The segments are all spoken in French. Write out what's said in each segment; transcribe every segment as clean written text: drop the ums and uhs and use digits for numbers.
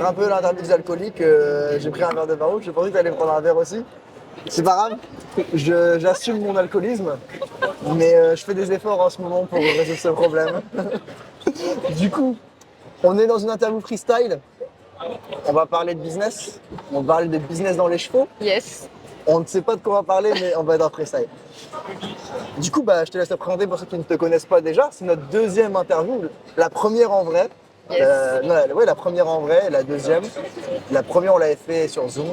être un peu l'interview des alcooliques, j'ai pris un verre de vin rouge, j'ai pensé que tu allais me prendre un verre aussi. C'est pas grave, j'assume mon alcoolisme, mais je fais des efforts en ce moment pour résoudre ce problème. Du coup, on est dans une interview freestyle, on va parler de business, on va parler de business dans les chevaux. Yes. On ne sait pas de quoi on va parler, mais on va être en freestyle. Du coup, je te laisse te présenter pour ceux qui ne te connaissent pas déjà. C'est notre deuxième interview, la première en vrai. Yes. La première en vrai, la deuxième. La première, on l'avait fait sur Zoom.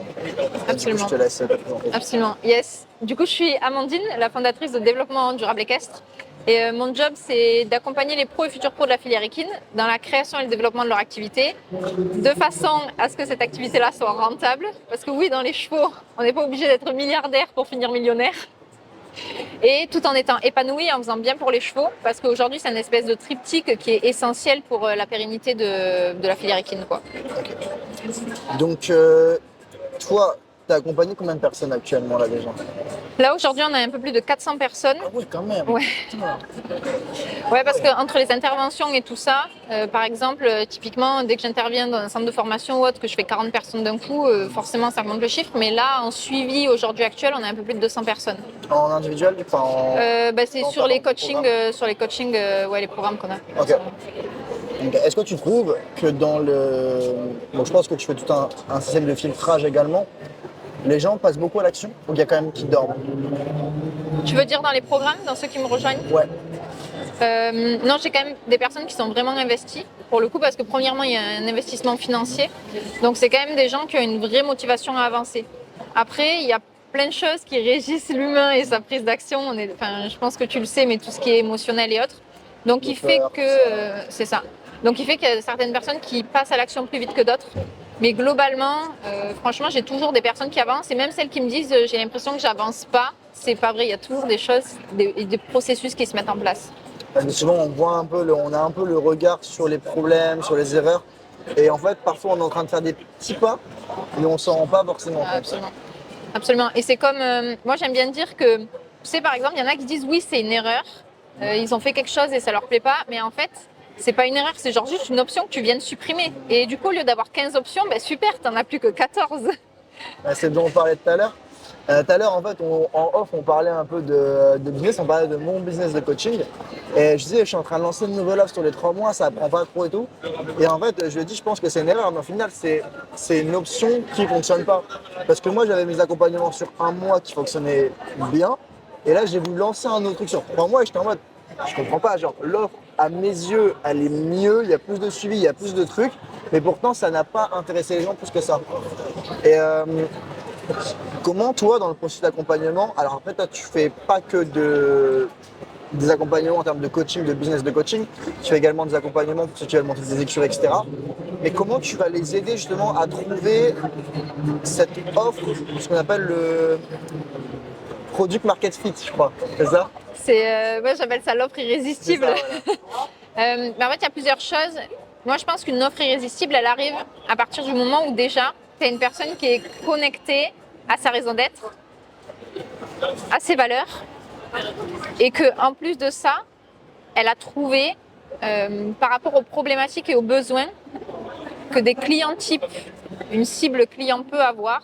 Absolument. Du coup, je te laisse te présenter. Absolument, yes. Du coup, je suis Amandine, la fondatrice de Développement Durable Équestre. Et mon job, c'est d'accompagner les pros et futurs pros de la filière équine dans la création et le développement de leur activité, de façon à ce que cette activité-là soit rentable. Parce que oui, dans les chevaux, on n'est pas obligé d'être milliardaire pour finir millionnaire. Et tout en étant épanoui, en faisant bien pour les chevaux, parce qu'aujourd'hui, c'est une espèce de triptyque qui est essentiel pour la pérennité de la filière équine, quoi. Donc, toi, tu as accompagné combien de personnes actuellement là déjà? Là, aujourd'hui, on a un peu plus de 400 personnes. Ah oui, quand même. Ouais. Ouais, parce qu'entre les interventions et tout ça, par exemple, typiquement, dès que j'interviens dans un centre de formation ou autre, que je fais 40 personnes d'un coup, forcément, ça augmente le chiffre. Mais là, en suivi, aujourd'hui actuel, on a un peu plus de 200 personnes. En individuel, enfin C'est sur les coachings, les programmes qu'on a. Ok. Donc, est-ce que tu trouves que dans le... Bon, je pense que tu fais tout un système de filtrage également. Les gens passent beaucoup à l'action ou il y a quand même qui dorment? Tu veux dire dans les programmes, dans ceux qui me rejoignent? Ouais. Non, j'ai quand même des personnes qui sont vraiment investies, pour le coup, parce que premièrement, il y a un investissement financier. Donc, c'est quand même des gens qui ont une vraie motivation à avancer. Après, il y a plein de choses qui régissent l'humain et sa prise d'action. Je pense que tu le sais, mais tout ce qui est émotionnel et autres. Donc, il fait que... c'est ça. Donc, il fait qu'il y a certaines personnes qui passent à l'action plus vite que d'autres. Mais globalement, franchement, j'ai toujours des personnes qui avancent. Et même celles qui me disent j'ai l'impression que j'avance pas, c'est pas vrai. Il y a toujours des choses, des processus qui se mettent en place. Parce que souvent, on a un peu le regard sur les problèmes, sur les erreurs. Et en fait, parfois, on est en train de faire des petits pas, mais on s'en rend pas forcément compte. Absolument. Absolument. Et c'est comme, moi j'aime bien dire que, tu sais, par exemple, il y en a qui disent oui, c'est une erreur. Ils ont fait quelque chose et ça leur plaît pas. Mais en fait, c'est pas une erreur, c'est genre juste une option que tu viens de supprimer. Et du coup, au lieu d'avoir 15 options, super, t'en as plus que 14. C'est dont on parlait tout à l'heure. Tout à l'heure, en fait, en off, on parlait un peu de business, on parlait de mon business de coaching. Et je disais, je suis en train de lancer une nouvelle offre sur les 3 mois, ça prend pas trop et tout. Et en fait, je lui ai dit, je pense que c'est une erreur, mais au final, c'est une option qui fonctionne pas. Parce que moi, j'avais mes accompagnements sur 1 mois qui fonctionnaient bien. Et là, j'ai voulu lancer un autre truc sur 3 mois et j'étais en mode, je comprends pas, genre l'offre, à mes yeux, elle est mieux, il y a plus de suivi, il y a plus de trucs. Mais pourtant, ça n'a pas intéressé les gens plus que ça. Et comment toi, dans le processus d'accompagnement, alors en fait, toi, tu fais pas que des accompagnements en termes de coaching, de business de coaching, tu fais également des accompagnements pour ceux qui veulent monter des écuries, etc. Mais comment tu vas les aider justement à trouver cette offre, ce qu'on appelle le product market fit, je crois, c'est ça? Moi j'appelle ça l'offre irrésistible. C'est ça, voilà. Mais en fait, il y a plusieurs choses. Moi, je pense qu'une offre irrésistible, elle arrive à partir du moment où déjà, tu as une personne qui est connectée à sa raison d'être, à ses valeurs, et qu'en plus de ça, elle a trouvé, par rapport aux problématiques et aux besoins que des clients types, une cible client peut avoir,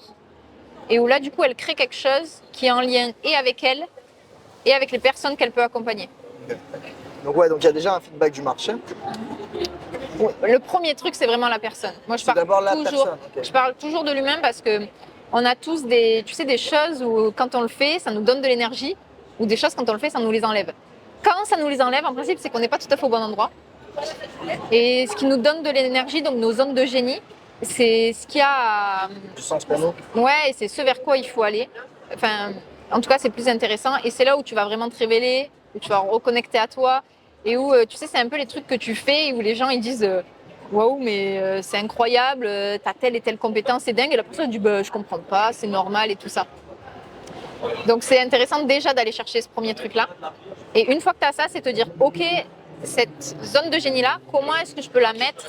et où là, du coup, elle crée quelque chose qui est en lien et avec elle, et avec les personnes qu'elle peut accompagner. Donc ouais, donc il y a déjà un feedback du marché. Le premier truc, c'est vraiment la personne. Moi, je parle toujours de l'humain parce que on a tous des choses où quand on le fait, ça nous donne de l'énergie, ou des choses quand on le fait, ça nous les enlève. Quand ça nous les enlève, en principe, c'est qu'on n'est pas tout à fait au bon endroit. Et ce qui nous donne de l'énergie, donc nos zones de génie, c'est ce qui a Du sens pour nous. Ouais, et c'est ce vers quoi il faut aller. Enfin, en tout cas, c'est plus intéressant. Et c'est là où tu vas vraiment te révéler, où tu vas reconnecter à toi. Et où, tu sais, c'est un peu les trucs que tu fais et où les gens ils disent waouh, mais c'est incroyable, t'as telle et telle compétence, c'est dingue. Et la personne dit je comprends pas, c'est normal et tout ça. Donc c'est intéressant déjà d'aller chercher ce premier truc-là. Et une fois que tu as ça, c'est te dire ok, cette zone de génie-là, comment est-ce que je peux la mettre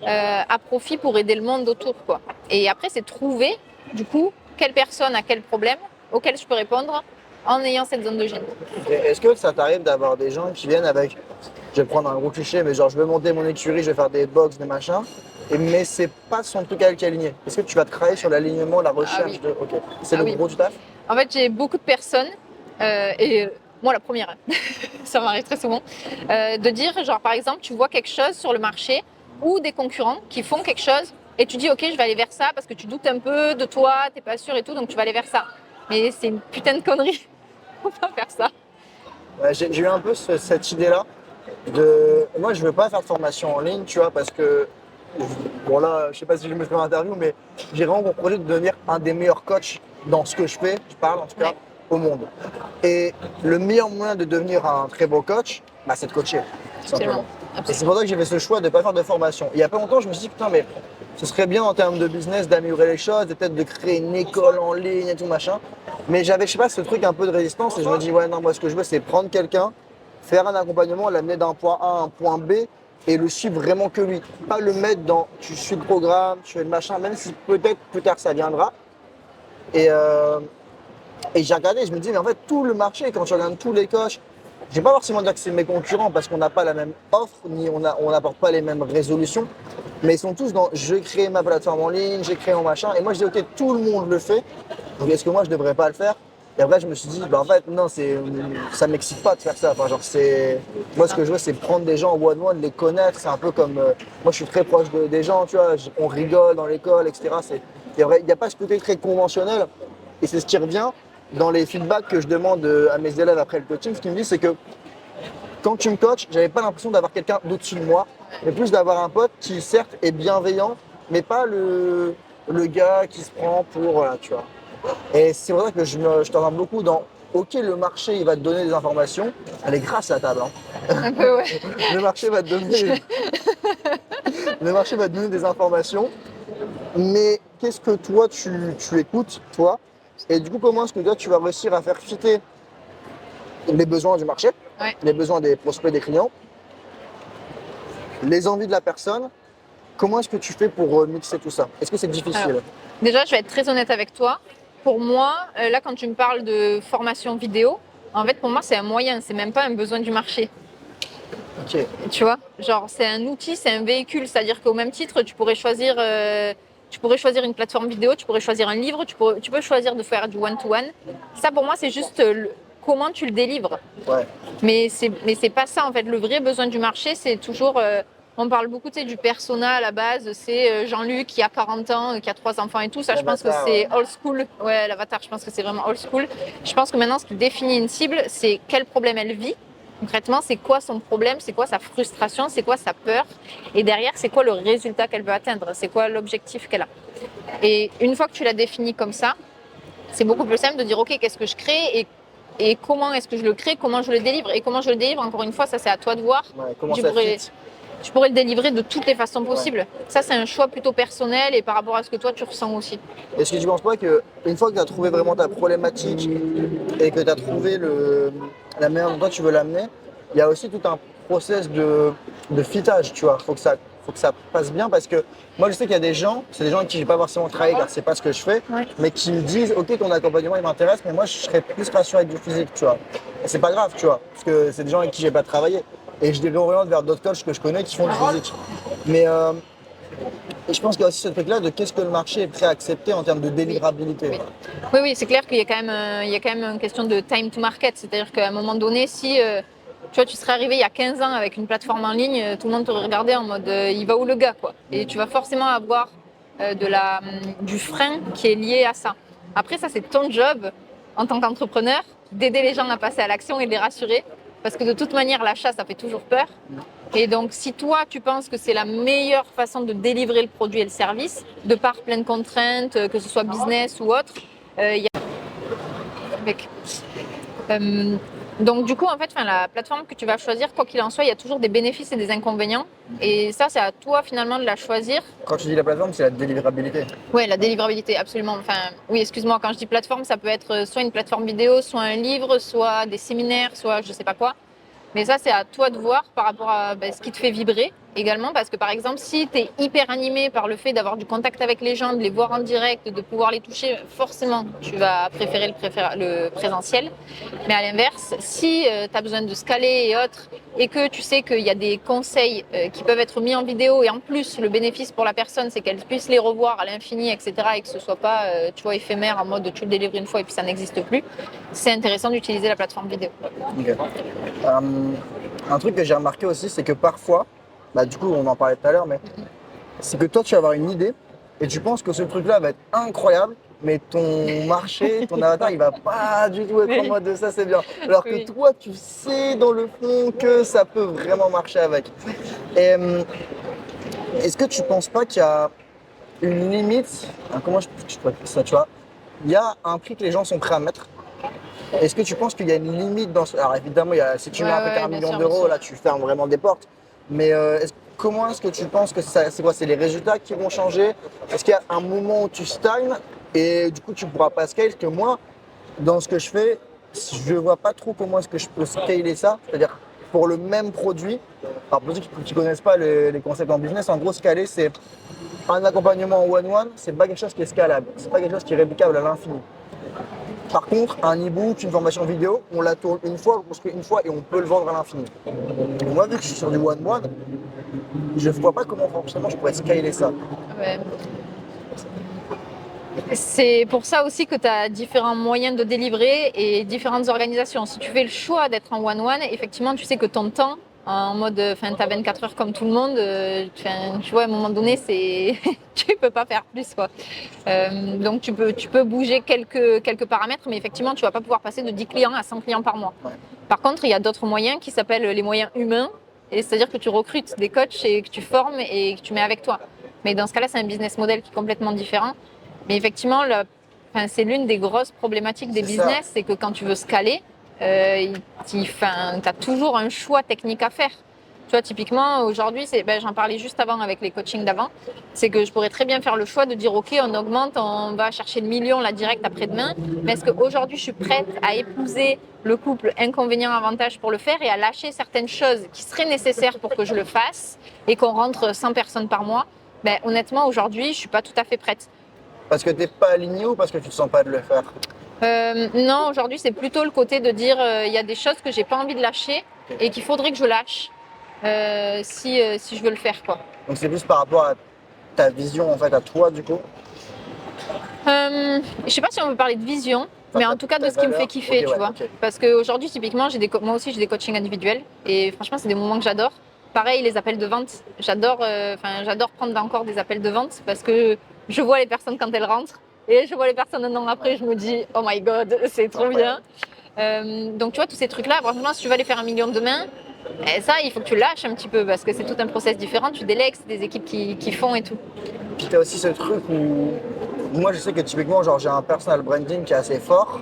à profit pour aider le monde autour, quoi. Et après, c'est trouver, du coup, quelle personne a quel problème auquel je peux répondre en ayant cette zone de génie. Est-ce que ça t'arrive d'avoir des gens qui viennent avec, je vais prendre un gros cliché, mais genre je veux monter mon écurie, je vais faire des box, des machins, mais c'est pas son truc à elle qui est aligné. Est-ce que tu vas travailler sur l'alignement, la recherche oui. de. Ok. C'est Ah le oui. gros du taf? En fait, j'ai beaucoup de personnes, moi la première, ça m'arrive très souvent, de dire, genre par exemple, tu vois quelque chose sur le marché ou des concurrents qui font quelque chose et tu dis, ok, je vais aller vers ça parce que tu doutes un peu de toi, t'es pas sûr et tout, donc tu vas aller vers ça. Mais c'est une putain de connerie, faut pas faire ça. Ouais, j'ai eu un peu cette idée-là. Moi, je veux pas faire de formation en ligne, tu vois, parce que. Bon, là, je sais pas si je me fais une interview, mais j'ai vraiment pour projet de devenir un des meilleurs coachs dans ce que je fais, je parle en tout cas, Ouais. au monde. Et le meilleur moyen de devenir un très beau coach, bah, c'est de coacher, tout simplement. Et c'est pour ça que j'ai fait ce choix de ne pas faire de formation. Il y a pas longtemps, je me suis dit, putain, mais ce serait bien en termes de business d'améliorer les choses, et peut-être de créer une école en ligne et tout machin. Mais j'avais, je sais pas, ce truc un peu de résistance et je me dis, ouais, non, moi, ce que je veux, c'est prendre quelqu'un, faire un accompagnement, l'amener d'un point A à un point B et le suivre vraiment que lui. Pas le mettre dans, tu suis le programme, tu fais le machin, même si peut-être plus tard ça viendra. Et, euh, et j'ai regardé, je me dis, mais en fait, tout le marché, quand tu regardes tous les coachs, je vais pas forcément dire que c'est mes concurrents parce qu'on n'a pas la même offre, ni on n'apporte pas les mêmes résolutions, mais ils sont tous dans je crée ma plateforme en ligne, j'ai créé mon machin, et moi je dis, ok, tout le monde le fait, donc est-ce que moi je devrais pas le faire? Et après, je me suis dit, bah en fait, non, ça m'excite pas de faire ça. Enfin, genre, moi, ce que je veux, c'est prendre des gens au one-one, les connaître. C'est un peu comme, moi, je suis très proche des gens, tu vois, on rigole dans l'école, etc. Il n'y a pas ce côté très conventionnel, et c'est ce qui revient dans les feedbacks que je demande à mes élèves après le coaching. Ce qu'ils me disent, c'est que quand tu me coaches, j'avais pas l'impression d'avoir quelqu'un d'au-dessus de moi, mais plus d'avoir un pote qui, certes, est bienveillant, mais pas le gars qui se prend pour, voilà, tu vois. Et c'est pour ça que je t'en beaucoup dans, ok, le marché, il va te donner des informations. Elle est grasse, la table, hein. Un peu, ouais. Le marché va te donner, le marché va te donner des informations, mais qu'est-ce que toi, tu écoutes, toi? Et du coup, comment est-ce que toi, tu vas réussir à faire fitter les besoins du marché, Ouais. les besoins des prospects, des clients, les envies de la personne? Comment est-ce que tu fais pour mixer tout ça? Est-ce que c'est difficile? Alors, déjà, je vais être très honnête avec toi. Pour moi, là, quand tu me parles de formation vidéo, en fait, pour moi, c'est un moyen, c'est même pas un besoin du marché. Ok. Tu vois, genre, c'est un outil, c'est un véhicule. C'est-à-dire qu'au même titre, tu pourrais choisir une plateforme vidéo, tu pourrais choisir un livre, tu peux choisir de faire du one-to-one. Ça, pour moi, c'est juste comment tu le délivres. Ouais. Mais c'est pas ça, en fait. Le vrai besoin du marché, c'est toujours. On parle beaucoup du persona à la base. C'est Jean-Luc qui a 40 ans, qui a 3 enfants et tout. Ça, je pense que L'avatar, c'est ouais. old school. Ouais, l'avatar, je pense que c'est vraiment old school. Je pense que maintenant, ce qui définit une cible, c'est quel problème elle vit. Concrètement, c'est quoi son problème, c'est quoi sa frustration, c'est quoi sa peur. Et derrière, c'est quoi le résultat qu'elle veut atteindre, c'est quoi l'objectif qu'elle a. Et une fois que tu l'as défini comme ça, c'est beaucoup plus simple de dire, OK, qu'est-ce que je crée et comment est-ce que je le crée, comment je le délivre. Et comment je le délivre, encore une fois, ça c'est à toi de voir. Ouais, comment ça fit? Tu pourrais le délivrer de toutes les façons possibles. Ça, c'est un choix plutôt personnel et par rapport à ce que toi, tu ressens aussi. Est-ce que tu ne penses pas qu'une fois que tu as trouvé vraiment ta problématique et que tu as trouvé la manière dont toi tu veux l'amener, il y a aussi tout un process de fitage, tu vois. Faut que ça passe bien parce que moi je sais qu'il y a des gens, c'est des gens avec qui j'ai pas forcément travaillé car c'est pas ce que je fais, Ouais. mais qui me disent ok ton accompagnement il m'intéresse mais moi je serais plus rassuré avec du physique, tu vois. Et c'est pas grave, tu vois, parce que c'est des gens avec qui j'ai pas travaillé. Et je les réoriente vers d'autres coachs que je connais qui font du physique. Mais et je pense qu'il y a aussi ce truc-là de qu'est-ce que le marché est prêt à accepter en termes de délivrabilité. Oui, c'est clair qu'il y a quand même une question de time to market. C'est-à-dire qu'à un moment donné, si tu vois, tu serais arrivé il y a 15 ans avec une plateforme en ligne, tout le monde t'aurait regardé en mode il va où le gars, quoi. Et tu vas forcément avoir du frein qui est lié à ça. Après, ça, c'est ton job en tant qu'entrepreneur d'aider les gens à passer à l'action et de les rassurer. Parce que de toute manière, l'achat, ça fait toujours peur. Et donc, si toi, tu penses que c'est la meilleure façon de délivrer le produit et le service, de par plein de contraintes, que ce soit business ou autre, il y a... donc, du coup, en fait, la plateforme que tu vas choisir, quoi qu'il en soit, il y a toujours des bénéfices et des inconvénients. Et ça, c'est à toi, finalement, de la choisir. Quand tu dis la plateforme, c'est la délivrabilité. Oui, la délivrabilité, absolument. Enfin, oui, excuse-moi, quand je dis plateforme, ça peut être soit une plateforme vidéo, soit un livre, soit des séminaires, soit je sais pas quoi. Mais ça, c'est à toi de voir par rapport à ce qui te fait vibrer. également parce que par exemple, si tu es hyper animé par le fait d'avoir du contact avec les gens, de les voir en direct, de pouvoir les toucher, forcément, tu vas préférer le présentiel. Mais à l'inverse, si tu as besoin de scaler et autres, et que tu sais qu'il y a des conseils qui peuvent être mis en vidéo, et en plus, le bénéfice pour la personne, c'est qu'elle puisse les revoir à l'infini, etc., et que ce soit pas, tu vois, éphémère en mode tu le délivres une fois et puis ça n'existe plus, c'est intéressant d'utiliser la plateforme vidéo. Ok. Un truc que j'ai remarqué aussi, c'est que parfois, bah, du coup, on en parlait tout à l'heure, mais c'est que toi, tu vas avoir une idée et tu penses que ce truc-là va être incroyable, mais ton marché, ton avatar, il va pas du tout être en mode de ça, c'est bien. Alors que toi, tu sais dans le fond que ça peut vraiment marcher avec. Et est-ce que tu penses pas qu'il y a une limite, comment je peux dire ça, tu vois, il y a un prix que les gens sont prêts à mettre. Est-ce que tu penses qu'il y a une limite dans ce... Alors évidemment, si tu mets un truc à 1 million d'euros, là tu fermes vraiment des portes. Mais comment est-ce que tu penses que c'est quoi? C'est les résultats qui vont changer? Est-ce qu'il y a un moment où tu stagnes et du coup tu pourras pas scaler? Parce que moi, dans ce que je fais, je vois pas trop comment est-ce que je peux scaler ça. C'est-à-dire pour le même produit. Alors pour ceux qui ne connaissent pas les concepts en business, en gros scaler c'est un accompagnement en one-one, c'est pas quelque chose qui est scalable. C'est pas quelque chose qui est réplicable à l'infini. Par contre, un e-book, une formation vidéo, on la tourne une fois, on le construit une fois et on peut le vendre à l'infini. Moi, vu que je suis sur du one-one, je ne vois pas comment forcément je pourrais scaler ça. Ouais. C'est pour ça aussi que tu as différents moyens de délivrer et différentes organisations. Si tu fais le choix d'être en one-one, effectivement, tu sais que ton temps, en mode, tu as 24 heures comme tout le monde, tu vois, à un moment donné, tu peux pas faire plus, quoi. Donc, tu peux bouger quelques paramètres, mais effectivement, tu vas pas pouvoir passer de 10 clients à 100 clients par mois. Ouais. Par contre, il y a d'autres moyens qui s'appellent les moyens humains, et c'est-à-dire que tu recrutes des coachs et que tu formes et que tu mets avec toi. Mais dans ce cas-là, c'est un business model qui est complètement différent. Mais effectivement, c'est l'une des grosses problématiques des business, c'est que quand tu veux scaler, tu as toujours un choix technique à faire. Tu vois, typiquement, aujourd'hui, j'en parlais juste avant avec les coachings d'avant, c'est que je pourrais très bien faire le choix de dire, OK, on augmente, on va chercher le million là direct après-demain, mais est-ce qu'aujourd'hui, je suis prête à épouser le couple inconvénient-avantage pour le faire et à lâcher certaines choses qui seraient nécessaires pour que je le fasse et qu'on rentre 100 personnes par mois? Honnêtement, aujourd'hui, je ne suis pas tout à fait prête. Parce que tu n'es pas aligné ou parce que tu ne te sens pas de le faire? Non, aujourd'hui, c'est plutôt le côté de dire il y a des choses que j'ai pas envie de lâcher et qu'il faudrait que je lâche si je veux le faire, quoi. Donc c'est plus par rapport à ta vision en fait, à toi du coup? Je sais pas si on veut parler de vision, mais en tout cas de ce qui me fait kiffer, tu vois. Parce qu'aujourd'hui, typiquement, moi aussi, j'ai des coachings individuels et franchement, c'est des moments que j'adore. Pareil, les appels de vente, j'adore prendre encore des appels de vente parce que je vois les personnes quand elles rentrent. Et je vois les personnes un an après, je me dis, oh my god, c'est trop bien. Donc, tu vois, tous ces trucs-là, franchement, si tu vas aller faire 1 million demain, ça, il faut que tu lâches un petit peu parce que c'est tout un process différent. Tu délègues, c'est des équipes qui font et tout. Puis tu as aussi ce truc où, moi, je sais que typiquement, genre, j'ai un personal branding qui est assez fort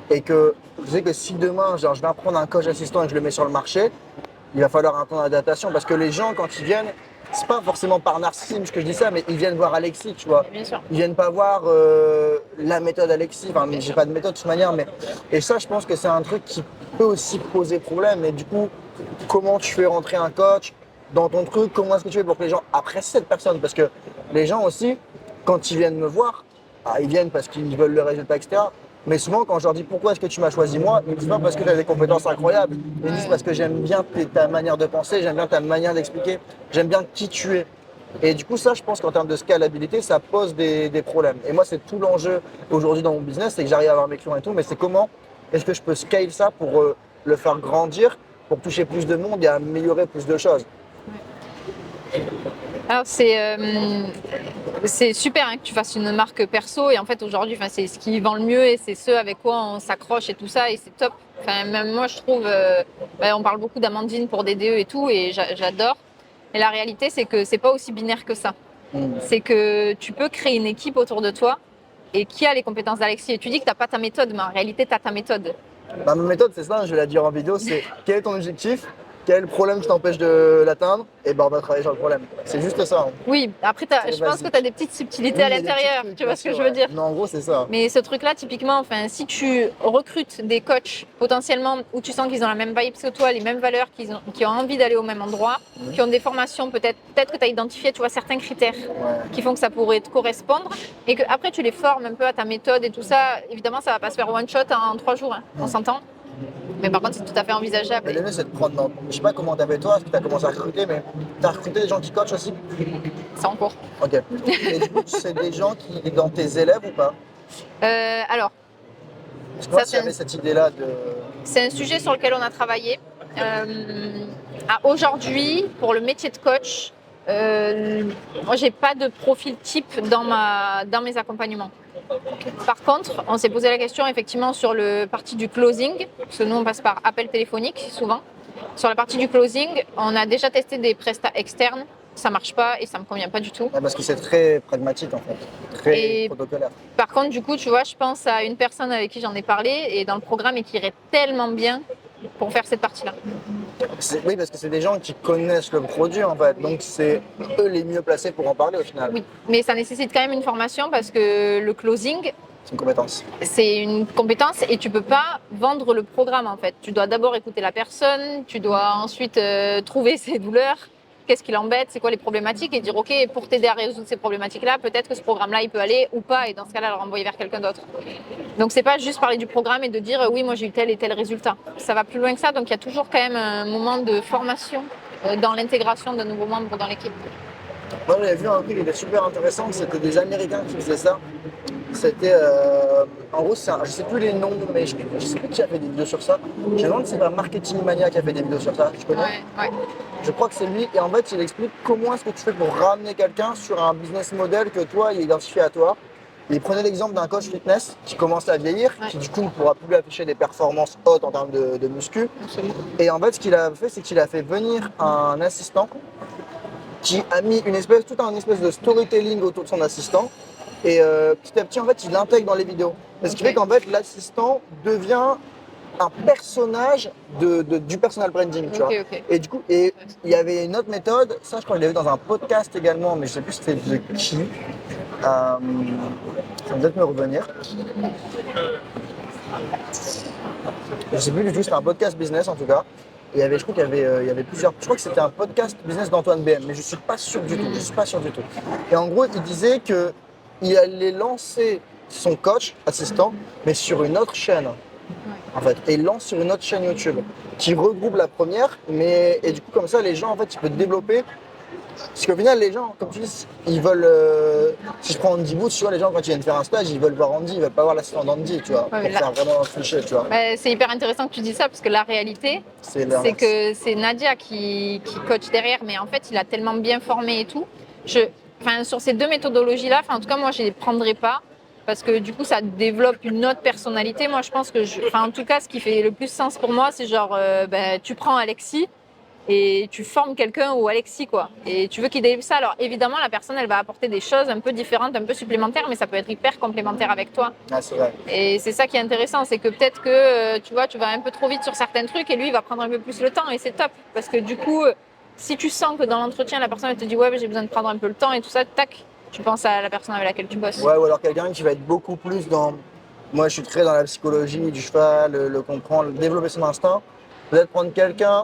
et que je sais que si demain, genre, je vais prendre un coach assistant et que je le mets sur le marché, il va falloir un temps d'adaptation parce que les gens, quand ils viennent, c'est pas forcément par narcissisme que je dis ça, mais ils viennent voir Alexis, tu vois. Bien sûr. Ils viennent pas voir la méthode Alexis, enfin, j'ai pas de méthode de toute manière, mais. Et ça, je pense que c'est un truc qui peut aussi poser problème. Et du coup, comment tu fais rentrer un coach dans ton truc? Comment est-ce que tu fais pour que les gens apprécient cette personne? Parce que les gens aussi, quand ils viennent me voir, ils viennent parce qu'ils veulent le résultat, etc. Mais souvent, quand je leur dis pourquoi est-ce que tu m'as choisi moi, ils me disent pas parce que tu as des compétences incroyables. Ils me disent parce que j'aime bien ta manière de penser, j'aime bien ta manière d'expliquer, j'aime bien qui tu es. Et du coup, ça, je pense qu'en termes de scalabilité, ça pose des problèmes. Et moi, c'est tout l'enjeu aujourd'hui dans mon business, c'est que j'arrive à avoir mes clients et tout, mais c'est comment est-ce que je peux scale ça pour le faire grandir, pour toucher plus de monde et améliorer plus de choses. Alors c'est super hein, que tu fasses une marque perso et en fait aujourd'hui c'est ce qui vend le mieux et c'est ce avec quoi on s'accroche et tout ça et c'est top. Enfin, même moi je trouve, on parle beaucoup d'Amandine pour des DE et tout et j'adore. Et la réalité c'est que c'est pas aussi binaire que ça. C'est que tu peux créer une équipe autour de toi et qui a les compétences d'Alexis. Et tu dis que tu n'as pas ta méthode, mais en réalité tu as ta méthode. Ma méthode c'est ça, je vais la dire en vidéo, c'est quel est ton objectif quel problème qui t'empêche de l'atteindre, et ben on va travailler sur le problème. C'est juste ça. Hein. Oui, après, C'est je pense que basique. tu as des petites subtilités Oui, à il y a des petits l'intérieur, trucs, tu vois bien ce que sûr, je veux ouais. dire. Mais en gros, c'est ça. Mais ce truc-là, typiquement, enfin, si tu recrutes des coachs potentiellement où tu sens qu'ils ont la même vibe que toi, les mêmes valeurs, qui ont envie d'aller au même endroit, qui ont des formations, peut-être que tu as identifié, tu vois, certains critères qui font que ça pourrait te correspondre, et que après tu les formes un peu à ta méthode et tout ça. Évidemment, ça va pas se faire one shot en 3 jours, hein, on s'entend. Mais par contre, c'est tout à fait envisageable. Mais le mieux, c'est de prendre dans. Je sais pas comment t'as fait toi, parce que t'as commencé à recruter, mais t'as recruté des gens qui coachent aussi? C'est en cours. Ok. Et du coup, c'est des gens qui, dans tes élèves ou pas? Alors, Parce que moi, ça, si j'avais cette idée-là de. c'est un sujet sur lequel on a travaillé. Aujourd'hui, pour le métier de coach, moi, j'ai pas de profil type dans mes accompagnements. Par contre, on s'est posé la question effectivement sur le parti du closing, parce que nous, on passe par appel téléphonique souvent. Sur la partie du closing, on a déjà testé des prestats externes. Ça marche pas et ça me convient pas du tout. Ouais, parce que c'est très pragmatique en fait, très protocolaire. Par contre, du coup, tu vois, je pense à une personne avec qui j'en ai parlé et dans le programme et qui irait tellement bien pour faire cette partie-là. Oui, parce que c'est des gens qui connaissent le produit en fait, donc c'est eux les mieux placés pour en parler au final. Oui, mais ça nécessite quand même une formation parce que le closing, c'est une compétence. C'est une compétence et tu peux pas vendre le programme en fait. Tu dois d'abord écouter la personne, tu dois ensuite trouver ses douleurs, qu'est-ce qui l'embête, c'est quoi les problématiques et dire ok, pour t'aider à résoudre ces problématiques-là, peut-être que ce programme-là il peut aller ou pas et dans ce cas-là le renvoyer vers quelqu'un d'autre. Donc c'est pas juste parler du programme et de dire oui moi j'ai eu tel et tel résultat. Ça va plus loin que ça, donc il y a toujours quand même un moment de formation dans l'intégration de nouveaux membres dans l'équipe. Moi j'avais vu un truc qui était super intéressant, c'était des Américains qui faisaient ça. C'était en gros, je sais plus les noms, mais je sais plus qui a fait des vidéos sur ça. Je me demande si c'est pas Marketing Mania qui a fait des vidéos sur ça. Tu connais? Ouais. Je crois que c'est lui. Et en fait, il explique comment est-ce que tu fais pour ramener quelqu'un sur un business model que toi, il est identifié à toi. Et il prenait l'exemple d'un coach fitness qui commence à vieillir, qui du coup ne pourra plus afficher des performances hautes en termes de muscu. Et en fait, ce qu'il a fait, c'est qu'il a fait venir un assistant qui a mis toute une espèce de storytelling autour de son assistant. Et petit à petit, en fait, il l'intègre dans les vidéos. Ce qui fait qu'en fait, l'assistant devient un personnage du personal branding, tu vois. Et du coup, il y avait une autre méthode, ça je crois que je l'ai vu dans un podcast également, mais je sais plus c'était de qui. Ça va peut-être me revenir. Je sais plus du tout, c'était un podcast business en tout cas. Et je crois qu'il y avait plusieurs. Je crois que c'était un podcast business d'Antoine BM, mais je suis pas sûr du tout. Et en gros, il disait que il allait lancer son coach assistant, mais sur une autre chaîne. En fait, et il lance sur une autre chaîne YouTube qui regroupe la première, et du coup comme ça les gens en fait ils peuvent développer. Parce qu'au final les gens, comme tu dis, ils veulent. Si je prends Andy Booth, tu vois, les gens quand ils viennent faire un stage, ils veulent voir Andy, ils veulent pas voir l'assistant d'Andy, tu vois, pour faire vraiment un cliché, tu vois. C'est hyper intéressant que tu dis ça parce que la réalité, c'est que c'est Nadia qui coach derrière, mais en fait il a tellement bien formé et tout. Sur ces deux méthodologies-là, en tout cas moi je les prendrais pas. Parce que du coup, ça développe une autre personnalité. Moi, je pense que, en tout cas, ce qui fait le plus sens pour moi, c'est genre, tu prends Alexis et tu formes quelqu'un ou Alexis, quoi. Et tu veux qu'il délivre ça. Alors, évidemment, la personne, elle va apporter des choses un peu différentes, un peu supplémentaires, mais ça peut être hyper complémentaire avec toi. Ah, c'est vrai. Et c'est ça qui est intéressant, c'est que peut-être que, tu vois, tu vas un peu trop vite sur certains trucs et lui, il va prendre un peu plus le temps et c'est top. Parce que du coup, si tu sens que dans l'entretien, la personne, elle te dit, ouais, j'ai besoin de prendre un peu le temps et tout ça, tac. Tu penses à la personne avec laquelle tu bosses. Ouais, ou alors quelqu'un qui va être beaucoup plus dans. Moi, je suis très dans la psychologie du cheval, le comprendre, développer son instinct. Peut-être prendre quelqu'un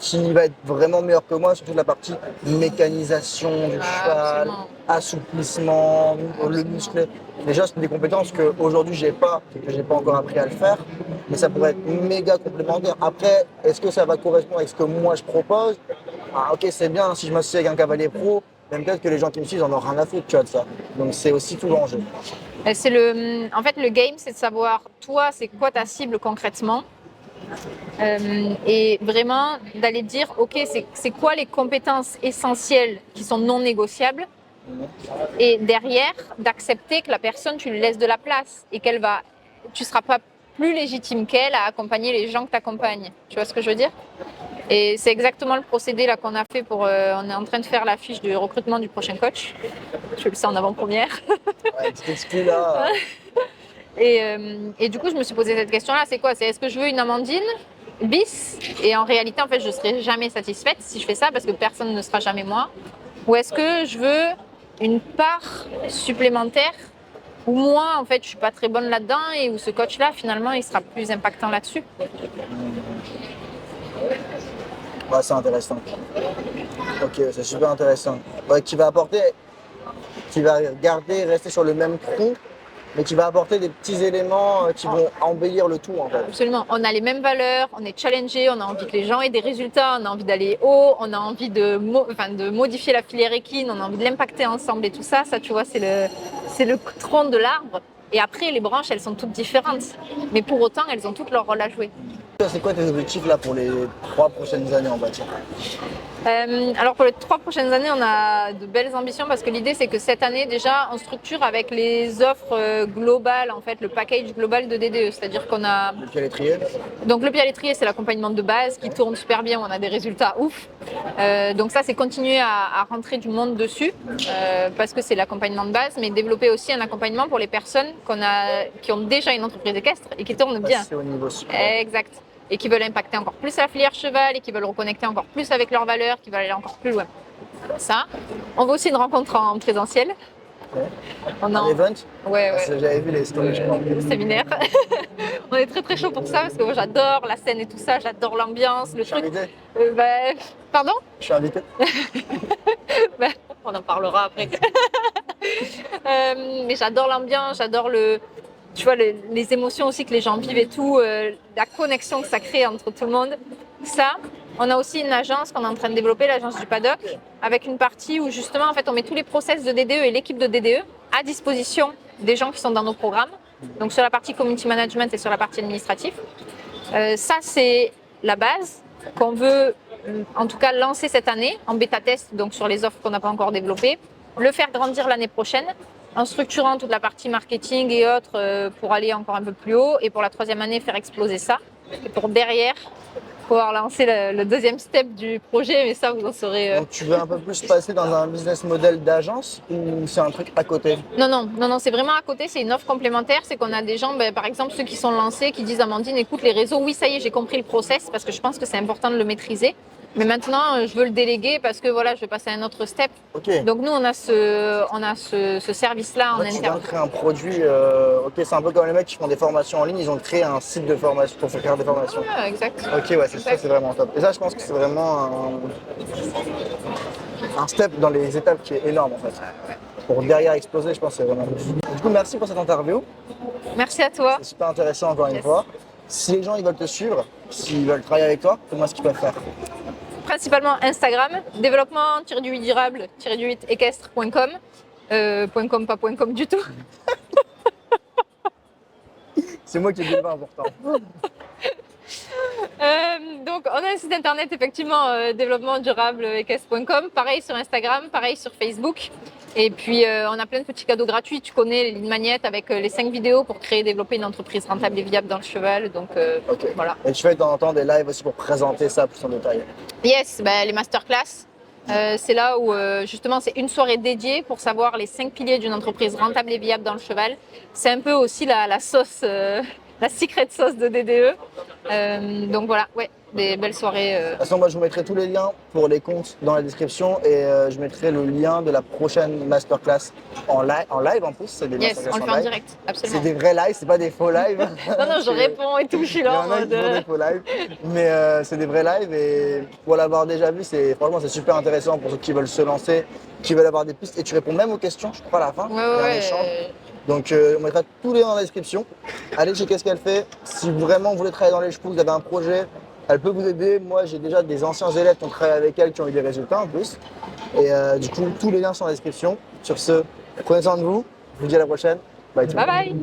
qui va être vraiment meilleur que moi sur toute la partie mécanisation du cheval, assouplissement, le muscle. Déjà, c'est des compétences qu'aujourd'hui, j'ai pas, que j'ai pas encore appris à le faire, mais ça pourrait être méga complémentaire. Après, est-ce que ça va correspondre avec ce que moi je propose? Ah, ok, c'est bien si je m'associe avec un cavalier pro. Même peut-être que les gens qui me suivent, ils en ont rien à foutre, tu vois, de ça. Donc c'est aussi tout l'enjeu. En fait, le game, c'est de savoir, toi, c'est quoi ta cible concrètement. Et vraiment d'aller dire, ok, c'est quoi les compétences essentielles qui sont non négociables. Et derrière, d'accepter que la personne, tu lui laisses de la place et tu ne seras pas plus légitime qu'elle à accompagner les gens que tu accompagnes. Tu vois ce que je veux dire? Et c'est exactement le procédé là qu'on a fait on est en train de faire la fiche de recrutement du prochain coach. Je le sais en avant-première. Ouais, petit exclu là. Et du coup, je me suis posé cette question-là, c'est quoi? C'est est-ce que je veux une Amandine bis et en réalité, en fait, je ne serai jamais satisfaite si je fais ça parce que personne ne sera jamais moi? Ou est-ce que je veux une part supplémentaire où moi, en fait, je suis pas très bonne là-dedans et où ce coach-là, finalement, il sera plus impactant là-dessus? Ouais, c'est intéressant. Ok, c'est super intéressant. Ouais, qui va garder, rester sur le même tronc, mais qui va apporter des petits éléments qui vont embellir le tout en fait. Absolument. On a les mêmes valeurs, on est challengé, on a envie que les gens aient des résultats, on a envie d'aller haut, on a envie de modifier la filière équine, on a envie de l'impacter ensemble et tout ça. Ça, tu vois, c'est le tronc de l'arbre. Et après, les branches, elles sont toutes différentes. Mais pour autant, elles ont toutes leur rôle à jouer. C'est quoi tes objectifs là pour les 3 prochaines années en bâtiment? Alors pour les 3 prochaines années, on a de belles ambitions parce que l'idée c'est que cette année déjà on structure avec les offres globales, en fait le package global de DDE, c'est-à-dire qu'on a Le pied à l'étrier. donc le pied à l'étrier, c'est l'accompagnement de base qui tourne super bien, on a des résultats ouf. Donc ça c'est continuer à rentrer du monde dessus parce que c'est l'accompagnement de base, mais développer aussi un accompagnement pour les personnes qui ont déjà une entreprise équestre et qui tournent bien. C'est au niveau super. Exact. Et qui veulent impacter encore plus la filière cheval et qui veulent reconnecter encore plus avec leurs valeurs, qui veulent aller encore plus loin. Ça. On veut aussi une rencontre en présentiel. Ouais. On a Un event. Ouais. J'avais vu les stories, je crois. Séminaire. On est très chaud pour ça parce que moi j'adore la scène et tout ça, j'adore l'ambiance, le Je suis truc. invité. Pardon? Je suis invité. On en parlera après. Mais j'adore l'ambiance, j'adore tu vois, les émotions aussi que les gens vivent et tout, la connexion que ça crée entre tout le monde. Ça, on a aussi une agence qu'on est en train de développer, l'agence du paddock, avec une partie où justement, en fait, on met tous les process de DDE et l'équipe de DDE à disposition des gens qui sont dans nos programmes. Donc sur la partie community management et sur la partie administrative. Ça, c'est la base qu'on veut, en tout cas, lancer cette année en bêta test, donc sur les offres qu'on n'a pas encore développées, le faire grandir l'année prochaine en structurant toute la partie marketing et autres pour aller encore un peu plus haut et pour la 3e année faire exploser ça et pour derrière pouvoir lancer le 2e step du projet, mais ça vous en saurez. Donc tu veux un peu plus passer dans un business model d'agence ou c'est un truc à côté? Non, c'est vraiment à côté, c'est une offre complémentaire, c'est qu'on a des gens, par exemple ceux qui sont lancés, qui disent Amandine, écoute les réseaux, oui ça y est j'ai compris le process parce que je pense que c'est important de le maîtriser. Mais maintenant, je veux le déléguer parce que voilà, je vais passer à un autre step. Okay. Donc nous, on a ce service-là en interne. Tu viens de créer un produit. C'est un peu comme les mecs qui font des formations en ligne. Ils ont créé un site de formation pour faire des formations. Ah, exact. Ok, ouais, ça, c'est vraiment top. Et ça, je pense que c'est vraiment un step dans les étapes qui est énorme en fait. Ouais. Pour derrière exploser, je pense que c'est vraiment. Du coup, merci pour cette interview. Merci à toi. C'est super intéressant encore une fois. Si les gens ils veulent te suivre, s'ils veulent travailler avec toi, comment est-ce qu'ils peuvent faire? Principalement Instagram, développement-du-durable-équestre.com. .com, pas .com du tout. C'est moi qui ai dit le pas important. Donc on a un site internet effectivement développement-durable-équestre.com, pareil sur Instagram, pareil sur Facebook. Et puis on a plein de petits cadeaux gratuits, tu connais les lignes magnettes avec les 5 vidéos pour créer et développer une entreprise rentable et viable dans le cheval. Donc voilà. Et tu fais de temps en temps des lives aussi pour présenter ça plus en détail? Yes, les masterclass. C'est là où justement c'est une soirée dédiée pour savoir les 5 piliers d'une entreprise rentable et viable dans le cheval. C'est un peu aussi la sauce, la secret sauce de DDE. Donc voilà, ouais, des belles soirées. De toute façon, moi je vous mettrai tous les liens pour les comptes dans la description et je mettrai le lien de la prochaine masterclass en live en plus. C'est des yes, on le fait en direct, absolument. C'est des vrais lives, c'est pas des faux lives. non, je réponds et tout, je suis là en mode. Des faux lives, mais c'est des vrais lives et pour l'avoir déjà vu, franchement c'est super intéressant pour ceux qui veulent se lancer, qui veulent avoir des pistes et tu réponds même aux questions, je crois à la fin. Ouais. Donc on mettra tous les liens dans la description. Allez checker ce qu'elle fait. Si vraiment vous voulez travailler dans les chevaux, vous avez un projet, elle peut vous aider. Moi j'ai déjà des anciens élèves qui ont travaillé avec elle qui ont eu des résultats en plus. Et du coup tous les liens sont dans la description. Sur ce, prenez soin de vous. Je vous dis à la prochaine. Bye. Bye bye.